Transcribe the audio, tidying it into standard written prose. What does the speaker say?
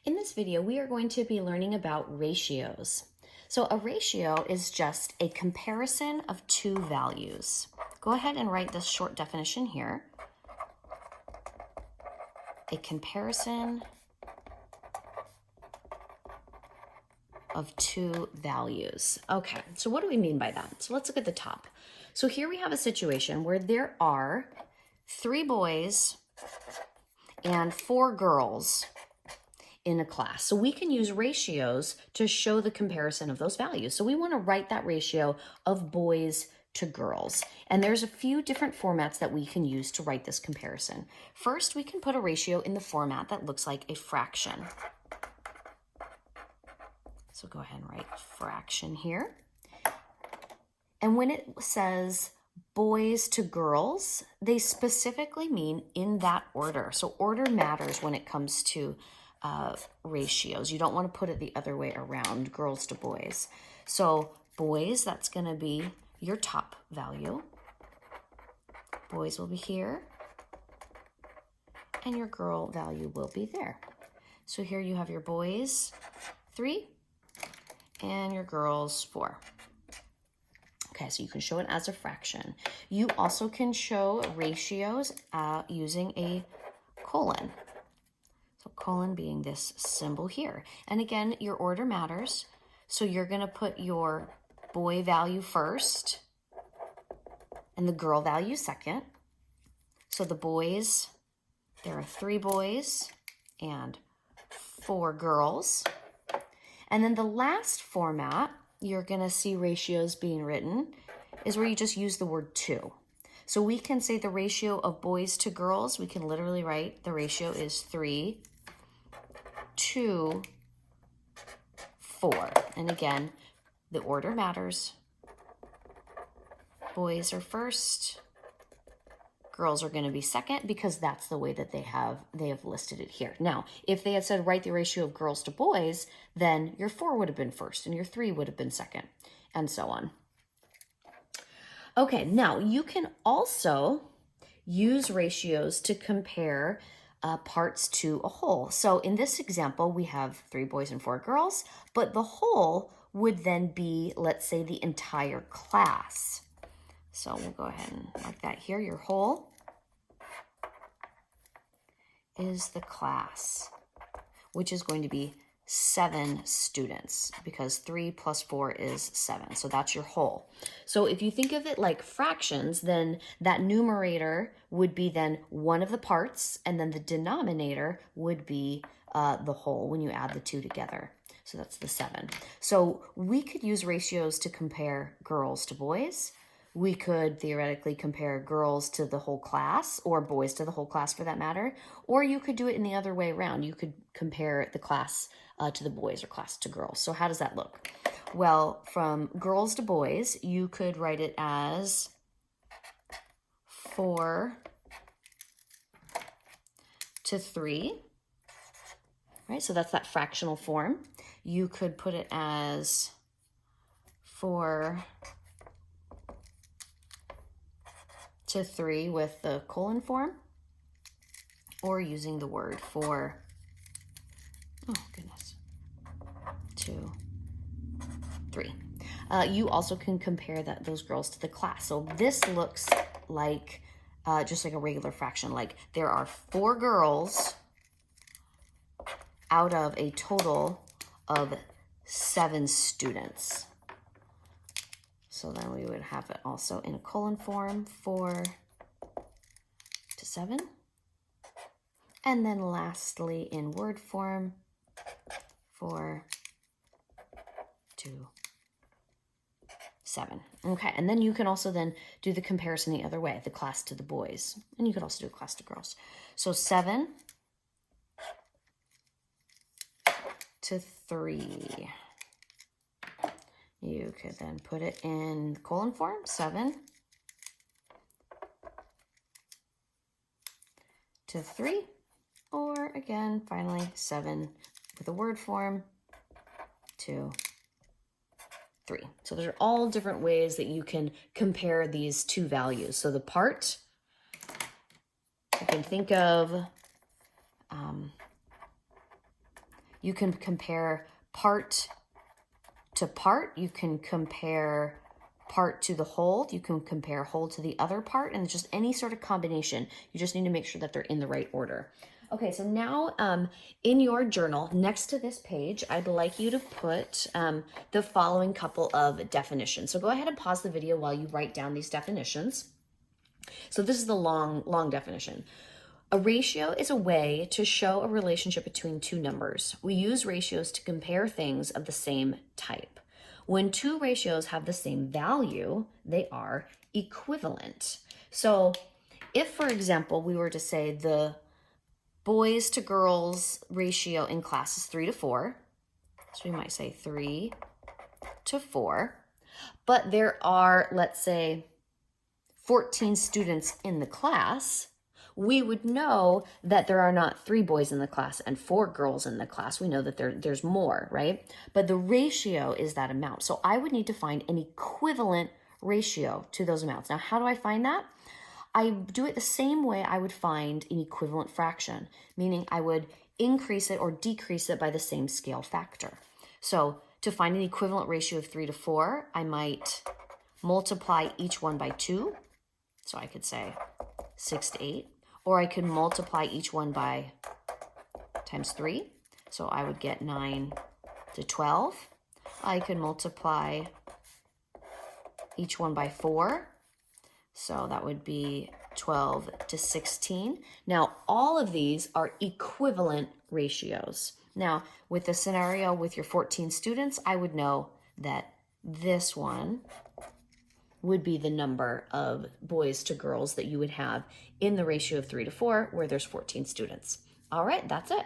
In this video, we are going to be learning about ratios. So a ratio is just a comparison of two values. Go ahead and write this short definition here. A comparison of two values. Okay, so what do we mean by that? So let's look at the top. So here we have a situation where there are 3 boys and 4 girls in a class. So we can use ratios to show the comparison of those values. So we want to write that ratio of boys to girls. And there's a few different formats that we can use to write this comparison. First, we can put a ratio in the format that looks like a fraction. So go ahead and write fraction here. And when it says boys to girls, they specifically mean in that order. So order matters when it comes to ratios. You don't want to put it the other way around, girls to boys. So boys, that's going to be your top value. Boys will be here. And your girl value will be there. So here you have your boys 3 and your girls 4. Okay, so you can show it as a fraction. You also can show ratios using a colon. So colon being this symbol here. And again, your order matters. So you're going to put your boy value first and the girl value second. So the boys, there are 3 boys and 4 girls. And then the last format you're going to see ratios being written is where you just use the word to. So we can say the ratio of boys to girls, we can literally write the ratio is 3 to 4. And again, the order matters. Boys are first, girls are going to be second because that's the way that they have listed it here. Now, if they had said write the ratio of girls to boys, then your 4 would have been first and your 3 would have been second, and so on. Okay, now you can also use ratios to compare parts to a whole. So in this example, we have 3 boys and 4 girls, but the whole would then be, let's say, the entire class. So we'll go ahead and mark that here. Your whole is the class, which is going to be 7 students because 3 plus 4 is 7. So that's your whole. So if you think of it like fractions, then that numerator would be then one of the parts, and then the denominator would be the whole when you add the 2 together. So that's the 7. So we could use ratios to compare girls to boys. We could theoretically compare girls to the whole class, or boys to the whole class for that matter. Or you could do it in the other way around. You could compare the class to the boys or class to girls. So how does that look? Well, from girls to boys, you could write it as 4 to 3, right? So that's that fractional form. You could put it as 4 to 3 with the colon form, or using the word for, oh goodness, 2, 3. You also can compare those girls to the class. So this looks like just like a regular fraction, like there are 4 girls out of a total of 7 students. So then we would have it also in a colon form, 4 to 7. And then lastly in word form, 4 to 7. Okay, and then you can also then do the comparison the other way, the class to the boys. And you could also do a class to girls. So 7 to 3. You could then put it in colon form, 7 to 3, or again, finally, 7 with a word form, 2, 3. So those are all different ways that you can compare these two values. So the part, you can think of You can compare part to part. You can compare part to the whole. You can compare whole to the other part, and just any sort of combination. You just need to make sure that they're in the right order. Okay, so now in your journal, next to this page, I'd like you to put the following couple of definitions. So go ahead and pause the video while you write down these definitions. So this is the long definition. A ratio is a way to show a relationship between two numbers. We use ratios to compare things of the same type. When two ratios have the same value, they are equivalent. So if, for example, we were to say the boys to girls ratio in class is 3 to 4, so we might say 3 to 4, but there are, let's say, 14 students in the class, we would know that there are not 3 boys in the class and 4 girls in the class. We know that there's more, right? But the ratio is that amount. So I would need to find an equivalent ratio to those amounts. Now, how do I find that? I do it the same way I would find an equivalent fraction, meaning I would increase it or decrease it by the same scale factor. So to find an equivalent ratio of 3 to 4, I might multiply each one by 2. So I could say 6 to 8, or I could multiply each one by times 3. So I would get 9 to 12. I could multiply each one by 4. So that would be 12 to 16. Now, all of these are equivalent ratios. Now, with the scenario with your 14 students, I would know that this one would be the number of boys to girls that you would have in the ratio of 3 to 4, where there's 14 students. All right, that's it.